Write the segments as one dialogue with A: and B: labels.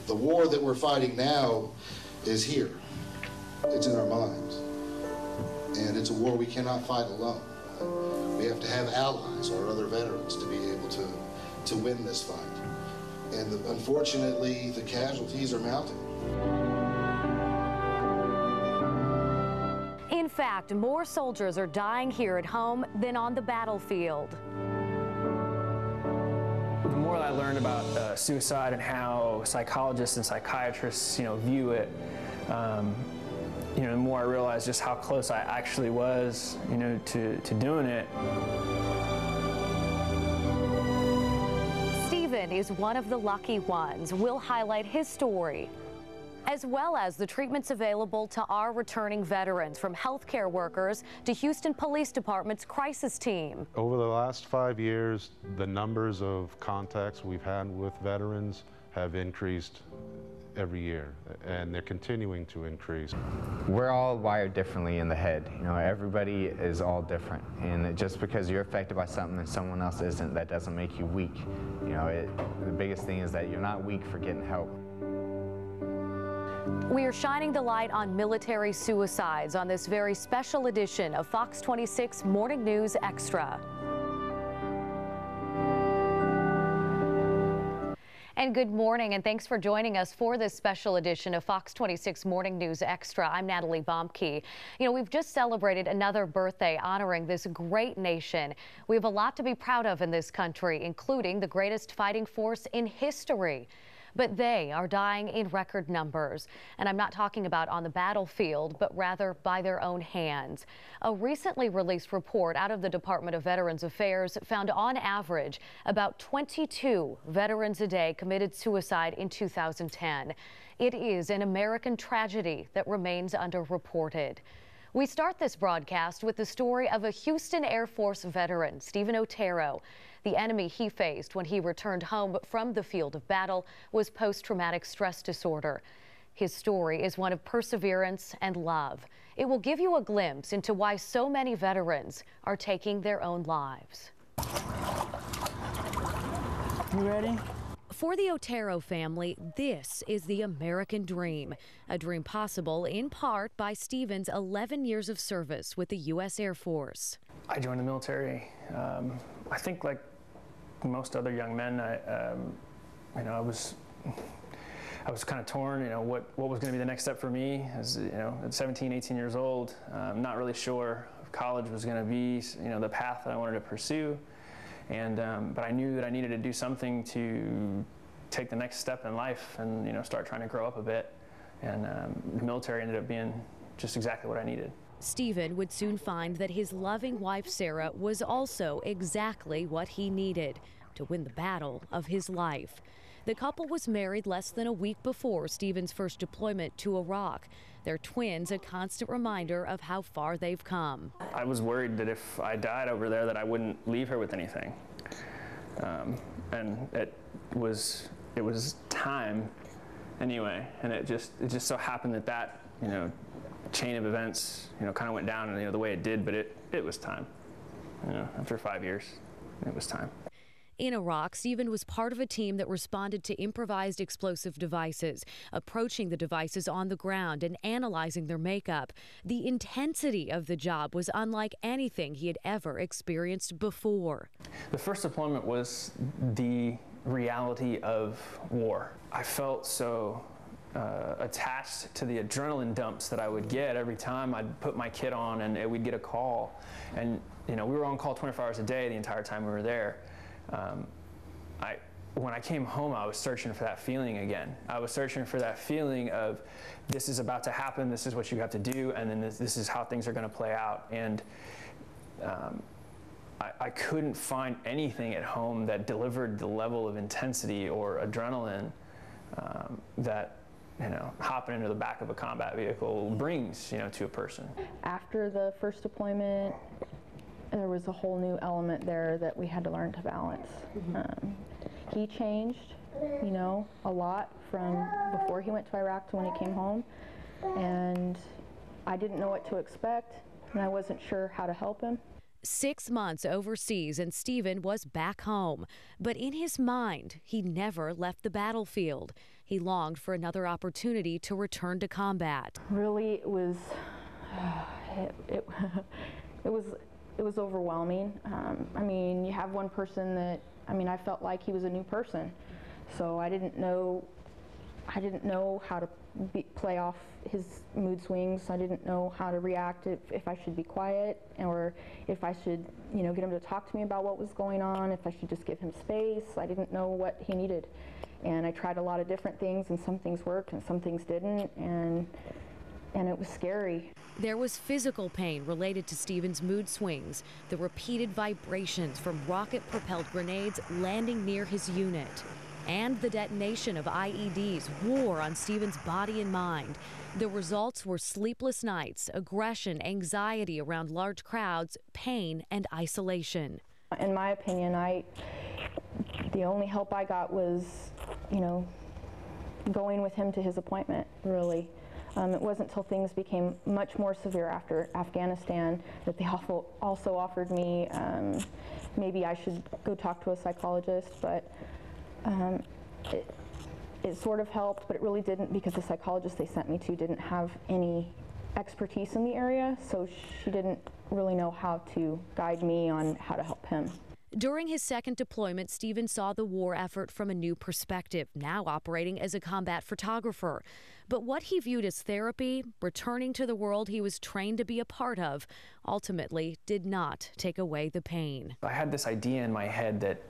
A: The war that we're fighting now is here. It's in our minds. And it's a war we cannot fight alone. We have to have allies or other veterans to be able to win this fight. And unfortunately, the casualties are mounting.
B: In fact, more soldiers are dying here at home than on the battlefield.
C: The more I learned about suicide and how psychologists and psychiatrists, view it, the more I realized just how close I actually was, to doing it.
B: Stephen is one of the lucky ones. We'll highlight his story, as well as the treatments available to our returning veterans, from healthcare workers to Houston Police Department's crisis team.
D: Over the last 5 years, the numbers of contacts we've had with veterans have increased every year, and they're continuing to increase.
E: We're all wired differently in the head. Everybody is all different, and just because you're affected by something and someone else isn't, that doesn't make you weak. The biggest thing is that you're not weak for getting help.
B: We are shining the light on military suicides on this very special edition of Fox 26 Morning News Extra. And good morning, and thanks for joining us for this special edition of Fox 26 Morning News Extra. I'm Natalie Bomke. We've just celebrated another birthday honoring this great nation. We have a lot to be proud of in this country, including the greatest fighting force in history. But they are dying in record numbers. And I'm not talking about on the battlefield, but rather by their own hands. A recently released report out of the Department of Veterans Affairs found on average about 22 veterans a day committed suicide in 2010. It is an American tragedy that remains underreported. We start this broadcast with the story of a Houston Air Force veteran, Stephen Otero. The enemy he faced when he returned home from the field of battle was post-traumatic stress disorder. His story is one of perseverance and love. It will give you a glimpse into why so many veterans are taking their own lives.
C: You ready?
B: For the Otero family, this is the American dream, a dream possible in part by Stephen's 11 years of service with the U.S. Air Force.
C: I joined the military. I think like most other young men, I was kind of torn, what was going to be the next step for me as, at 17, 18 years old. Not really sure if college was going to be, the path that I wanted to pursue. And, but I knew that I needed to do something to take the next step in life and, start trying to grow up a bit. And the military ended up being just exactly what I needed.
B: Stephen would soon find that his loving wife, Sarah, was also exactly what he needed to win the battle of his life. The couple was married less than a week before Stephen's first deployment to Iraq. Their twins, a constant reminder of how far they've come.
C: I was worried that if I died over there that I wouldn't leave her with anything. And it was time anyway, and it just so happened that chain of events kind of went down the way it did, but it was time. After 5 years, it was time.
B: In Iraq, Stephen was part of a team that responded to improvised explosive devices, approaching the devices on the ground and analyzing their makeup. The intensity of the job was unlike anything he had ever experienced before.
C: The first deployment was the reality of war. I felt so attached to the adrenaline dumps that I would get every time I'd put my kit on and we'd get a call. And we were on call 24 hours a day the entire time we were there. When I came home, I was searching for that feeling again. I was searching for that feeling of, this is about to happen, this is what you have to do, and then this is how things are going to play out. And I couldn't find anything at home that delivered the level of intensity or adrenaline that hopping into the back of a combat vehicle brings to a person.
F: After the first deployment, there was a whole new element there that we had to learn to balance. He changed, a lot from before he went to Iraq to when he came home, and I didn't know what to expect, and I wasn't sure how to help him.
B: 6 months overseas and Stephen was back home, but in his mind, he never left the battlefield. He longed for another opportunity to return to combat.
F: Really, it was it was overwhelming. I mean, you have one person that, I mean, I felt like he was a new person, so I didn't know how to play off his mood swings. I didn't know how to react, if I should be quiet or if I should, you know, get him to talk to me about what was going on, if I should just give him space. I didn't know what he needed. And I tried a lot of different things, and some things worked and some things didn't, and it was scary.
B: There was physical pain related to Stephen's mood swings, the repeated vibrations from rocket-propelled grenades landing near his unit, and the detonation of IEDs wore on Stephen's body and mind. The results were sleepless nights, aggression, anxiety around large crowds, pain, and isolation.
F: In my opinion, the only help I got was, you know, going with him to his appointment, really. It wasn't until things became much more severe after Afghanistan that they also offered me maybe I should go talk to a psychologist, but it sort of helped, but it really didn't, because the psychologist they sent me to didn't have any expertise in the area, so she didn't really know how to guide me on how to help him.
B: During his second deployment, Stephen saw the war effort from a new perspective, now operating as a combat photographer. But what he viewed as therapy, returning to the world he was trained to be a part of, ultimately did not take away the pain.
C: I had this idea in my head that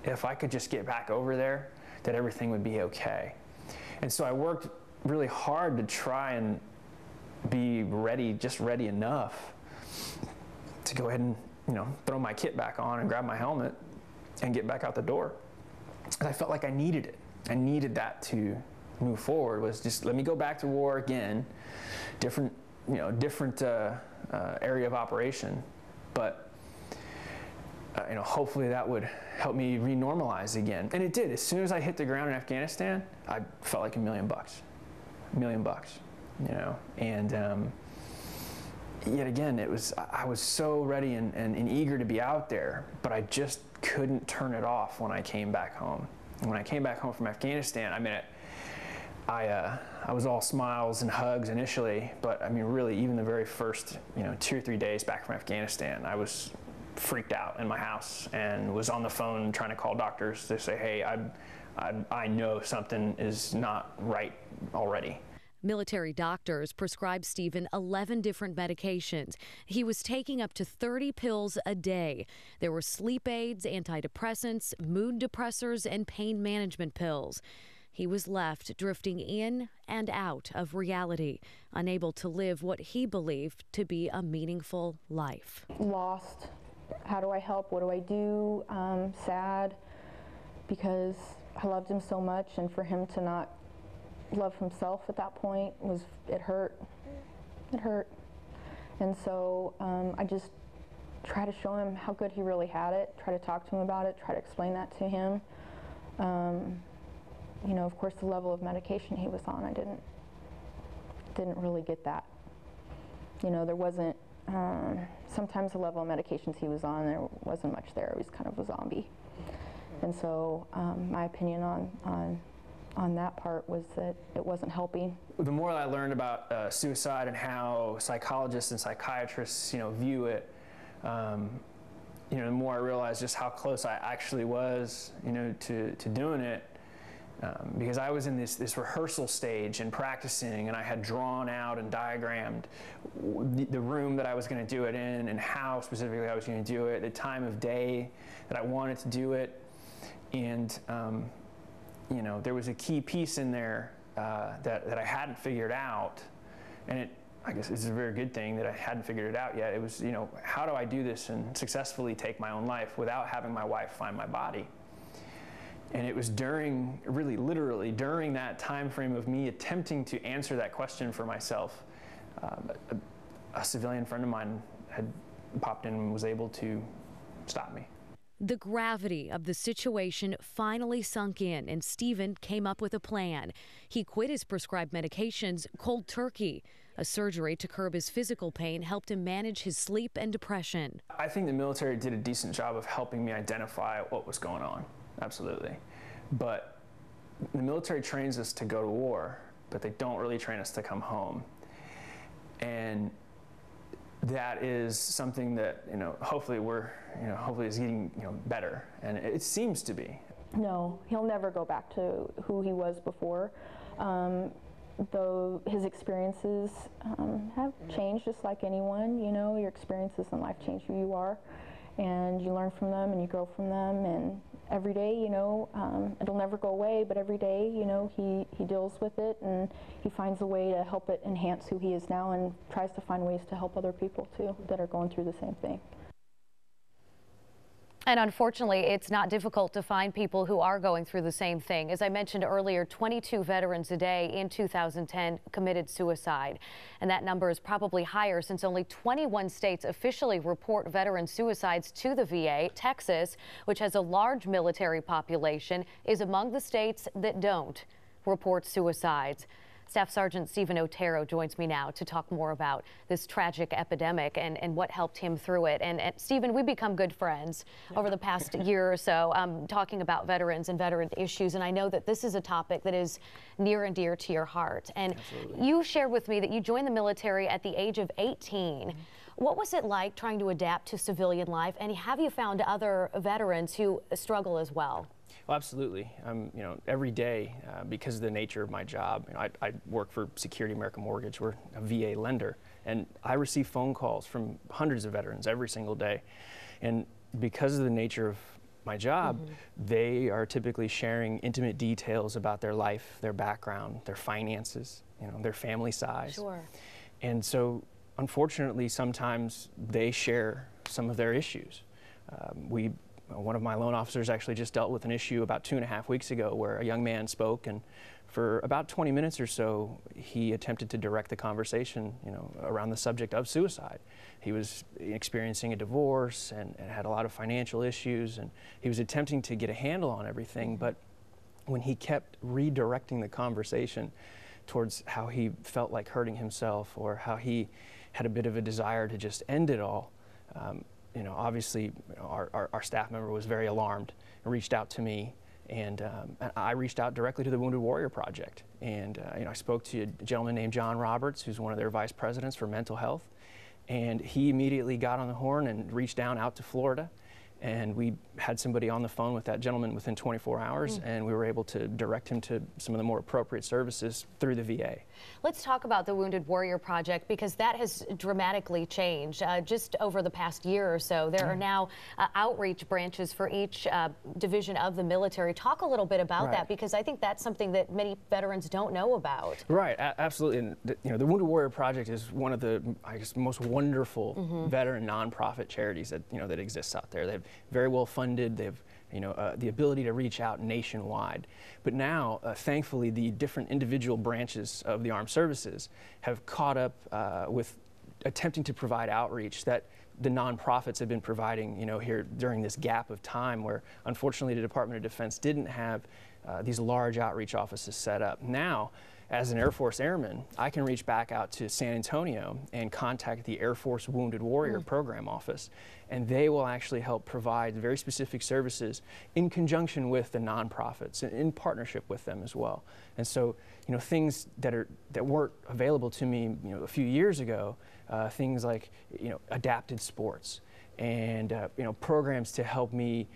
C: if I could just get back over there, that everything would be okay. And so I worked really hard to try and be ready, just ready enough to go ahead and, you know, throw my kit back on and grab my helmet and get back out the door. And I felt like I needed it. I needed that to move forward, was just let me go back to war again, different area of operation, but you know, hopefully that would help me renormalize again. And it did. As soon as I hit the ground in Afghanistan, I felt like $1 million, you know, and yet again, I was so ready and eager to be out there, but I just couldn't turn it off when I came back home. And when I came back home from Afghanistan, I mean, I was all smiles and hugs initially, but I mean, really, even the very first, you know, 2 or 3 days back from Afghanistan, I was freaked out in my house and was on the phone trying to call doctors to say, hey, I know something is not right already.
B: Military doctors prescribed Stephen 11 different medications. He was taking up to 30 pills a day. There were sleep aids, antidepressants, mood depressors, and pain management pills. He was left drifting in and out of reality, unable to live what he believed to be a meaningful life.
F: Lost. How do I help? What do I do? Sad, because I loved him so much, and for him to not love himself at that point it hurt. It hurt. And so I just try to show him how good he really had it, try to talk to him about it, try to explain that to him. You know, of course, the level of medication he was on, I didn't really get that. You know, there wasn't, sometimes the level of medications he was on, there wasn't much there. He was kind of a zombie. And so my opinion on that part was that it wasn't helping.
C: The more I learned about suicide and how psychologists and psychiatrists, you know, view it, you know, the more I realized just how close I actually was, you know, to doing it. Because I was in this rehearsal stage and practicing, and I had drawn out and diagrammed the room that I was going to do it in and how specifically I was going to do it, the time of day that I wanted to do it. And you know, there was a key piece in there that I hadn't figured out, and I guess it's a very good thing that I hadn't figured it out yet. It was, you know, how do I do this and successfully take my own life without having my wife find my body? And it was during, really literally during that time frame of me attempting to answer that question for myself, a civilian friend of mine had popped in and was able to stop me.
B: The gravity of the situation finally sunk in, and Stephen came up with a plan. He quit his prescribed medications cold turkey. A surgery to curb his physical pain helped him manage his sleep and depression.
C: I think the military did a decent job of helping me identify what was going on. Absolutely. But the military trains us to go to war, but they don't really train us to come home. And that is something that, hopefully hopefully is getting, better. And it seems to be.
F: No, he'll never go back to who he was before. Though his experiences have changed just like anyone, your experiences in life change who you are, and you learn from them and you grow from them, and every day, it'll never go away, but every day, he deals with it, and he finds a way to help it enhance who he is now, and tries to find ways to help other people too that are going through the same thing.
B: And unfortunately, it's not difficult to find people who are going through the same thing. As I mentioned earlier, 22 veterans a day in 2010 committed suicide. And that number is probably higher since only 21 states officially report veteran suicides to the VA. Texas, which has a large military population, is among the states that don't report suicides. Staff Sergeant Stephen Otero joins me now to talk more about this tragic epidemic and what helped him through it. And Stephen, we've become good friends over the past year or so, talking about veterans and veteran issues. And I know that this is a topic that is near and dear to your heart. And Absolutely. You shared with me that you joined the military at the age of 18. What was it like trying to adapt to civilian life? And have you found other veterans who struggle as well?
C: Well, absolutely. Every day, because of the nature of my job, I work for Security American Mortgage. We're a VA lender, and I receive phone calls from hundreds of veterans every single day. And because of the nature of my job, they are typically sharing intimate details about their life, their background, their finances, their family size.
B: Sure.
C: And so, unfortunately, sometimes they share some of their issues. One of my loan officers actually just dealt with an issue about 2.5 weeks ago where a young man spoke, and for about 20 minutes or so, he attempted to direct the conversation, around the subject of suicide. He was experiencing a divorce and had a lot of financial issues, and he was attempting to get a handle on everything, but when he kept redirecting the conversation towards how he felt like hurting himself or how he had a bit of a desire to just end it all, obviously our staff member was very alarmed and reached out to me, and I reached out directly to the Wounded Warrior Project. And I spoke to a gentleman named John Roberts, who's one of their vice presidents for mental health, and he immediately got on the horn and reached out to Florida. And we had somebody on the phone with that gentleman within 24 hours, and we were able to direct him to some of the more appropriate services through the VA.
B: Let's talk about the Wounded Warrior Project, because that has dramatically changed. Just over the past year or so, there are now outreach branches for each division of the military. Talk a little bit about that, because I think that's something that many veterans don't know about.
C: Right, absolutely. And the Wounded Warrior Project is one of the, most wonderful veteran nonprofit charities that that exists out there. They've very well funded. They have the ability to reach out nationwide. But now, thankfully, the different individual branches of the armed services have caught up with attempting to provide outreach that the nonprofits have been providing, here during this gap of time where, unfortunately, the Department of Defense didn't have these large outreach offices set up. Now, as an Air Force airman, I can reach back out to San Antonio and contact the Air Force Wounded Warrior Program Office, and they will actually help provide very specific services in conjunction with the nonprofits, in partnership with them as well. And so, things that weren't available to me, a few years ago, things like, adapted sports, and programs to help me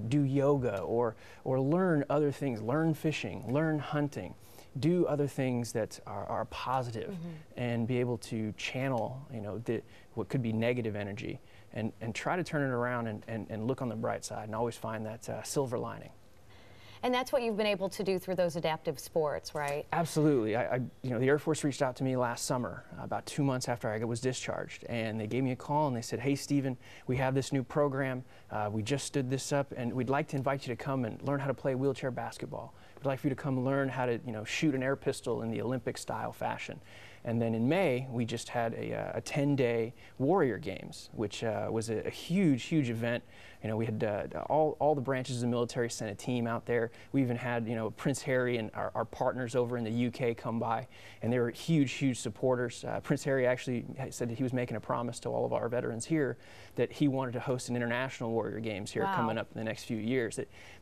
C: do yoga or learn other things, learn fishing, learn hunting, do other things that are positive, and be able to channel what could be negative energy and try to turn it around and look on the bright side and always find that silver lining.
B: And that's what you've been able to do through those adaptive sports, right?
C: Absolutely. The Air Force reached out to me last summer, about 2 months after I was discharged, and they gave me a call and they said, "Hey, Stephen, we have this new program. We just stood this up, and we'd like to invite you to come and learn how to play wheelchair basketball. We'd like for you to come learn how to, shoot an air pistol in the Olympic-style fashion." And then in May, we just had a 10-day Warrior Games, which was a huge, huge event. You know, we had all the branches of the military sent a team out there. We even had, you know, Prince Harry and our partners over in the UK come by, and they were huge, huge supporters. Prince Harry actually said that he was making a promise to all of our veterans here that he wanted to host an international Warrior Games here coming up in the next few years.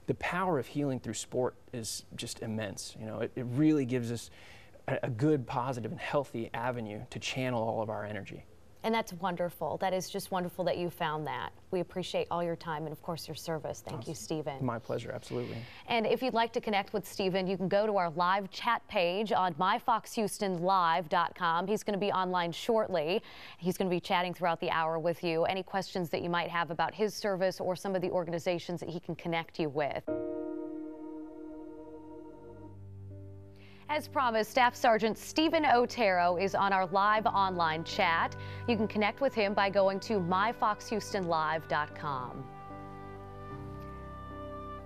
C: The power of healing through sport is just immense. You know, it really gives us a good, positive, and healthy avenue to channel all of our energy.
B: And that's wonderful. That is just wonderful that you found that. We appreciate all your time and, of course, your service. Thank you, Stephen.
C: My pleasure, absolutely.
B: And if you'd like to connect with Stephen, you can go to our live chat page on myfoxhoustonlive.com. He's going to be online shortly. He's going to be chatting throughout the hour with you. Any questions that you might have about his service or some of the organizations that he can connect you with. As promised, Staff Sergeant Stephen Otero is on our live online chat. You can connect with him by going to myfoxhoustonlive.com.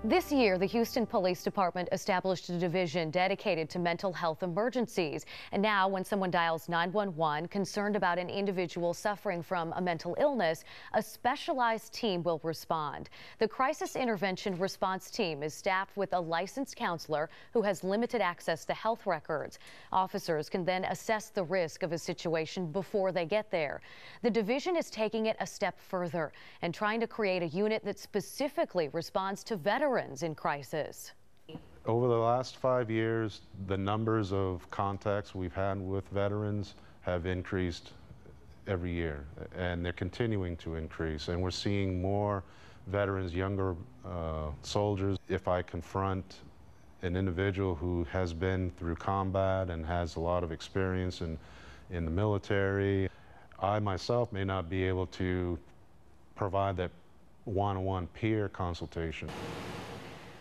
B: This year, the Houston Police Department established a division dedicated to mental health emergencies. And now, when someone dials 911 concerned about an individual suffering from a mental illness, a specialized team will respond. The Crisis Intervention Response Team is staffed with a licensed counselor who has limited access to health records. Officers can then assess the risk of a situation before they get there. The division is taking it a step further and trying to create a unit that specifically responds to veterans in crisis.
D: Over the last 5 years, the numbers of contacts we've had with veterans have increased every year, and they're continuing to increase. And we're seeing more veterans, younger soldiers. If I confront an individual who has been through combat and has a lot of experience in the military, I myself may not be able to provide that one-on-one peer consultation.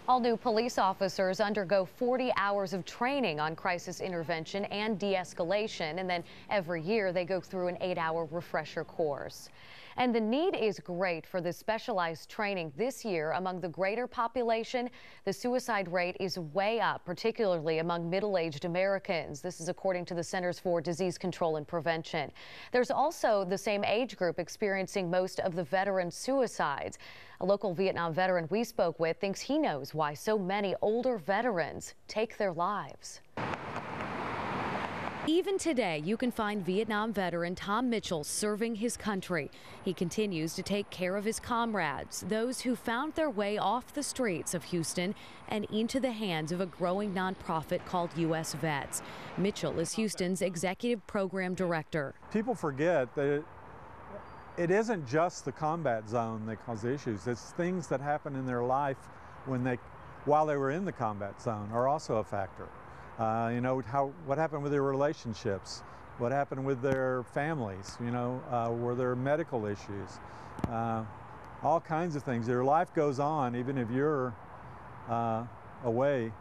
B: All new police officers undergo 40 hours of training on crisis intervention and de-escalation, and then every year they go through an 8-hour refresher course. And the need is great for this specialized training this year. Among the greater population, the suicide rate is way up, particularly among middle-aged Americans. This is according to the Centers for Disease Control and Prevention. There's also the same age group experiencing most of the veteran suicides. A local Vietnam veteran we spoke with thinks he knows why so many older veterans take their lives. Even today, you can find Vietnam veteran Tom Mitchell serving his country. He continues to take care of his comrades, those who found their way off the streets of Houston and into the hands of a growing nonprofit called U.S. Vets. Mitchell is Houston's executive program director.
G: People forget that it isn't just the combat zone that causes issues. It's things that happen in their life while they were in the combat zone are also a factor. You know, what happened with their relationships, what happened with their families, you know, were there medical issues, all kinds of things. Their life goes on even if you're away.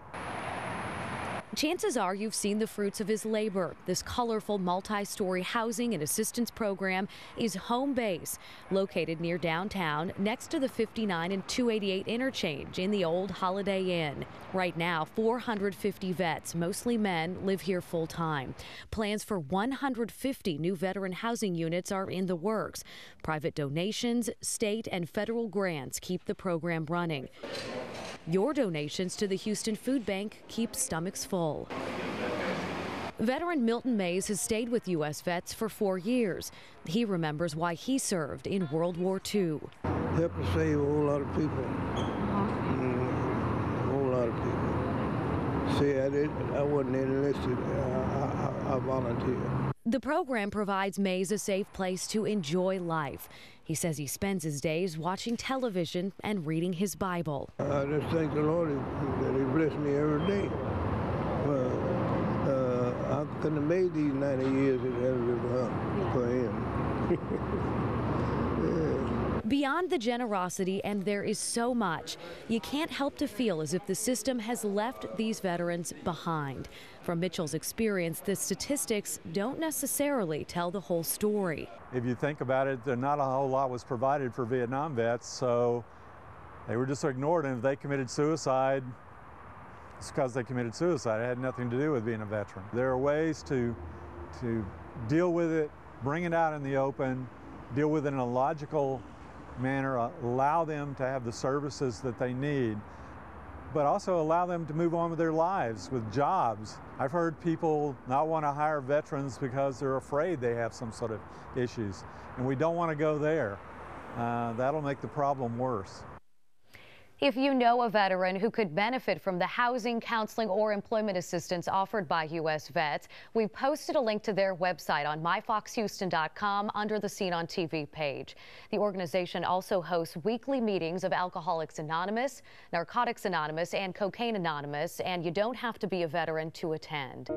B: Chances are you've seen the fruits of his labor. This colorful multi-story housing and assistance program is Home Base, located near downtown next to the 59 and 288 interchange in the old Holiday Inn. Right now, 450 vets, mostly men, live here full-time. Plans for 150 new veteran housing units are in the works. Private donations, state and federal grants keep the program running. Your donations to the Houston Food Bank keep stomachs full. Veteran Milton Mays has stayed with U.S. Vets for 4 years. He remembers why he served in World War II.
H: Helped to save a whole lot of people. A whole lot of people. See, I wasn't enlisted. I volunteered.
B: The program provides Mays a safe place to enjoy life. He says he spends his days watching television and reading his Bible.
H: I just thank the Lord that He blessed me every day. I couldn't have made these 90 years if it hadn't been for Him. Yeah.
B: Beyond the generosity, and there is so much, you can't help to feel as if the system has left these veterans behind. From Mitchell's experience, the statistics don't necessarily tell the whole story.
G: If you think about it, not a whole lot was provided for Vietnam vets, so they were just ignored, and if they committed suicide, it's because they committed suicide. It had nothing to do with being a veteran. There are ways to to deal with it, bring it out in the open, deal with it in a logical manner, allow them to have the services that they need, but also allow them to move on with their lives, with jobs. I've heard people not want to hire veterans because they're afraid they have some sort of issues, and we don't want to go there. That'll make the problem worse.
B: If you know a veteran who could benefit from the housing, counseling, or employment assistance offered by U.S. vets, we've posted a link to their website on myfoxhouston.com under the Seen on TV page. The organization also hosts weekly meetings of Alcoholics Anonymous, Narcotics Anonymous, and Cocaine Anonymous, and you don't have to be a veteran to attend.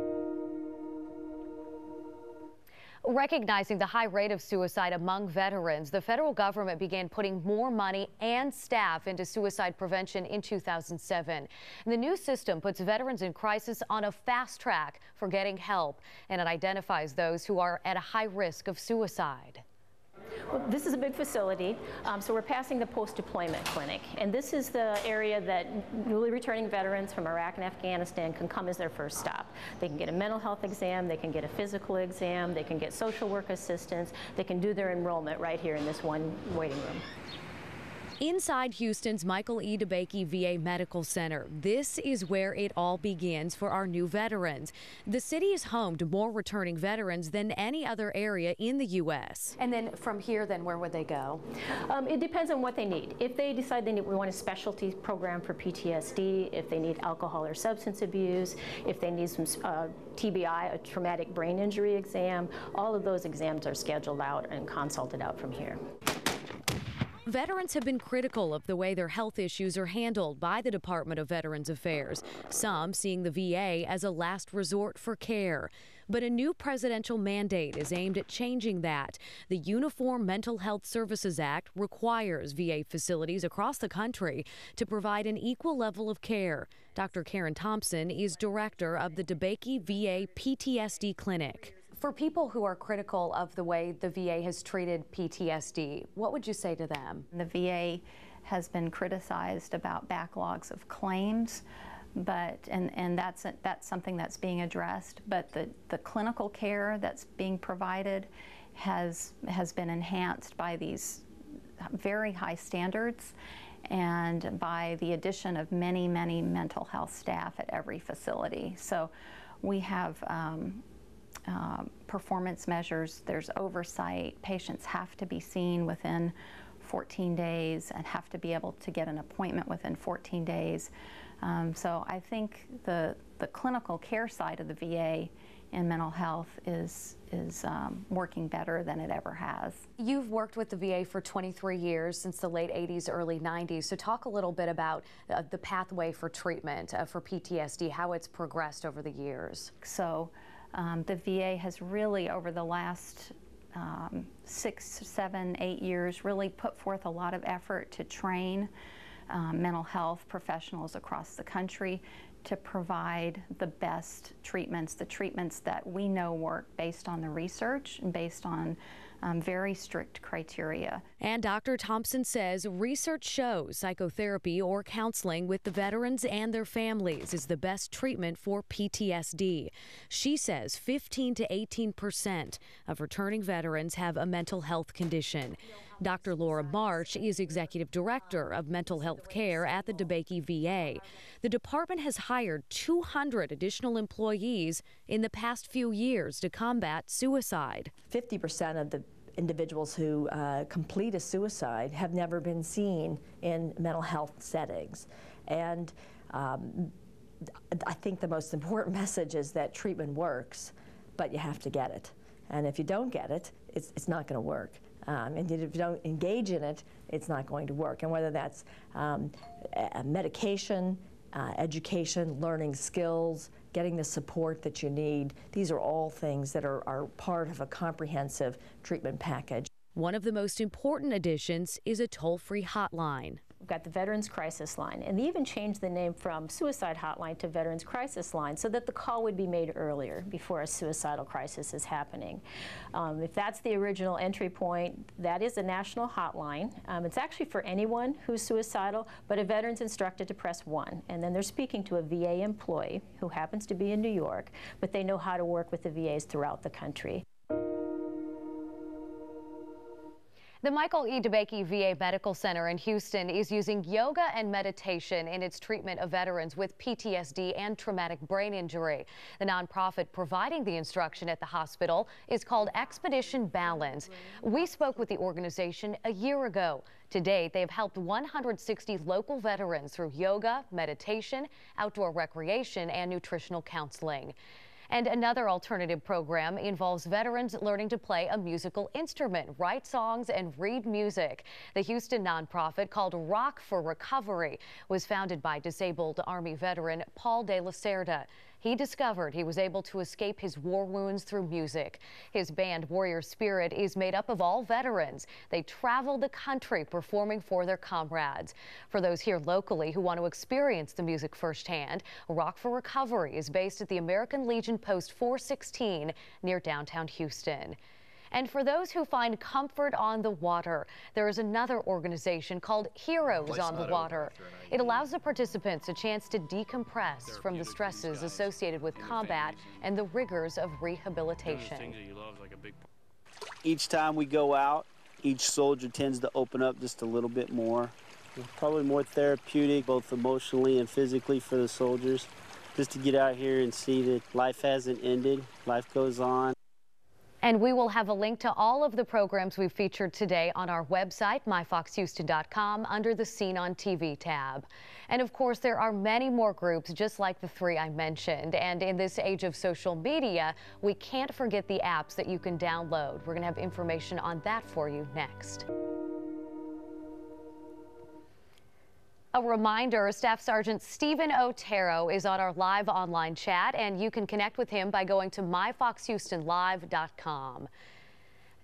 B: Recognizing the high rate of suicide among veterans, the federal government began putting more money and staff into suicide prevention in 2007. And the new system puts veterans in crisis on a fast track for getting help, and it identifies those who are at a high risk of suicide.
I: Well, this is a big facility, so we're passing the post-deployment clinic, and this is the area that newly returning veterans from Iraq and Afghanistan can come as their first stop. They can get a mental health exam, they can get a physical exam, they can get social work assistance, they can do their enrollment right here in this one waiting room.
B: Inside Houston's Michael E. DeBakey VA Medical Center, this is where it all begins for our new veterans. The city is home to more returning veterans than any other area in the U.S. And then from here, then where would they go?
I: It depends on what they need. If they decide we want a specialty program for PTSD, if they need alcohol or substance abuse, if they need some TBI, a traumatic brain injury exam, all of those exams are scheduled out and consulted out from here.
B: Veterans have been critical of the way their health issues are handled by the Department of Veterans Affairs, some seeing the VA as a last resort for care. But a new presidential mandate is aimed at changing that. The Uniform Mental Health Services Act requires VA facilities across the country to provide an equal level of care. Dr. Karen Thompson is director of the DeBakey VA PTSD Clinic. For people who are critical of the way the VA has treated PTSD, what would you say to them?
J: The VA has been criticized about backlogs of claims, and that's something that's being addressed. But the clinical care that's being provided has been enhanced by these very high standards and by the addition of many mental health staff at every facility. So we have performance measures, there's oversight, patients have to be seen within 14 days and have to be able to get an appointment within 14 days. So I think the clinical care side of the VA in mental health is working better than it ever has.
B: You've worked with the VA for 23 years, since the late 80s, early 90s. So talk a little bit about the pathway for treatment for PTSD, how it's progressed over the years.
J: So the VA has really, over the last 6, 7, 8 years, really put forth a lot of effort to train mental health professionals across the country to provide the best treatments, the treatments that we know work based on the research and based on very strict criteria.
B: And Dr. Thompson says research shows psychotherapy or counseling with the veterans and their families is the best treatment for PTSD. She says 15 to 18% of returning veterans have a mental health condition. Dr. Laura March is executive director of mental health care at the DeBakey VA. The department has hired 200 additional employees in the past few years to combat suicide.
K: 50% of the individuals who complete a suicide have never been seen in mental health settings. And I think the most important message is that treatment works, but you have to get it. And if you don't get it, it's not going to work. And if you don't engage in it, it's not going to work. And whether that's medication, education, learning skills, getting the support that you need, these are all things that are part of a comprehensive treatment package.
B: One of the most important additions is a toll-free hotline.
I: We've got the Veterans Crisis Line, and they even changed the name from Suicide Hotline to Veterans Crisis Line so that the call would be made earlier before a suicidal crisis is happening. If that's the original entry point, that is a national hotline. It's actually for anyone who's suicidal, but a veteran's instructed to press 1, and then they're speaking to a VA employee who happens to be in New York, but they know how to work with the VAs throughout the country.
B: The Michael E. DeBakey VA Medical Center in Houston is using yoga and meditation in its treatment of veterans with PTSD and traumatic brain injury. The nonprofit providing the instruction at the hospital is called Expedition Balance. We spoke with the organization a year ago. To date, they have helped 160 local veterans through yoga, meditation, outdoor recreation, and nutritional counseling. And another alternative program involves veterans learning to play a musical instrument, write songs, and read music. The Houston nonprofit called Rock for Recovery was founded by disabled Army veteran Paul De La Cerda. He discovered he was able to escape his war wounds through music. His band, Warrior Spirit, is made up of all veterans. They travel the country performing for their comrades. For those here locally who want to experience the music firsthand, Rock for Recovery is based at the American Legion Post 416 near downtown Houston. And for those who find comfort on the water, there is another organization called Heroes on the Water. It allows the participants a chance to decompress from the stresses associated with combat and the rigors of rehabilitation.
L: Each time we go out, each soldier tends to open up just a little bit more. It's probably more therapeutic, both emotionally and physically for the soldiers, just to get out here and see that life hasn't ended, life goes on.
B: And we will have a link to all of the programs we've featured today on our website, myfoxhouston.com, under the Scene on TV tab. And of course, there are many more groups just like the 3 I mentioned. And in this age of social media, we can't forget the apps that you can download. We're going to have information on that for you next. A reminder, Staff Sergeant Stephen Otero is on our live online chat, and you can connect with him by going to myfoxhoustonlive.com.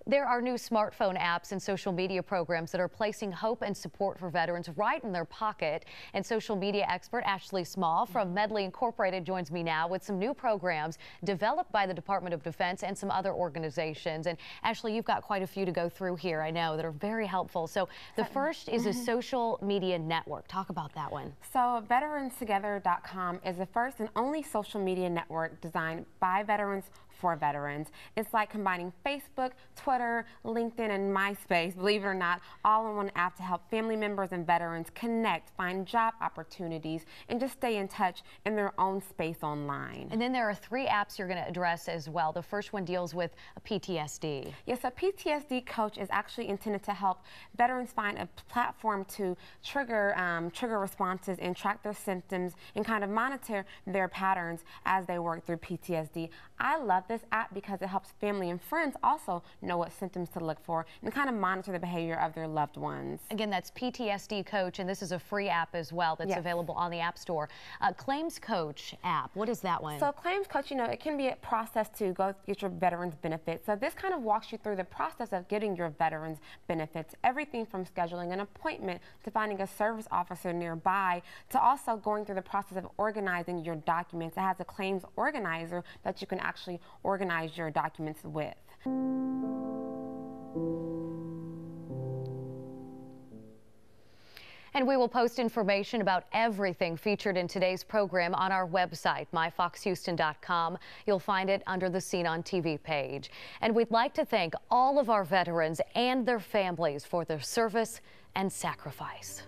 B: There are new smartphone apps and social media programs that are placing hope and support for veterans right in their pocket. And social media expert Ashley Small from Medley Incorporated joins me now with some new programs developed by the Department of Defense and some other organizations. And Ashley, you've got quite a few to go through here, I know, that are very helpful. So the first is a social media network. Talk about that one.
M: So veteranstogether.com is the first and only social media network designed by veterans for veterans. It's like combining Facebook, Twitter, LinkedIn, and MySpace, believe it or not, all in one app to help family members and veterans connect, find job opportunities, and just stay in touch in their own space online.
B: And then there are 3 apps you're going to address as well. The first one deals with PTSD.
M: Yes, a PTSD coach is actually intended to help veterans find a platform to trigger responses and track their symptoms and kind of monitor their patterns as they work through PTSD. I love this app because it helps family and friends also know what symptoms to look for and kind of monitor the behavior of their loved ones.
B: Again, that's PTSD Coach, and this is a free app as well that's available on the App Store. Claims Coach app, what is that one?
M: So Claims Coach, you know, it can be a process to go get your veterans benefits. So this kind of walks you through the process of getting your veterans benefits. Everything from scheduling an appointment to finding a service officer nearby to also going through the process of organizing your documents. It has a claims organizer that you can actually organize your documents with.
B: And we will post information about everything featured in today's program on our website, myfoxhouston.com. You'll find it under the Scene on TV page. And we'd like to thank all of our veterans and their families for their service and sacrifice.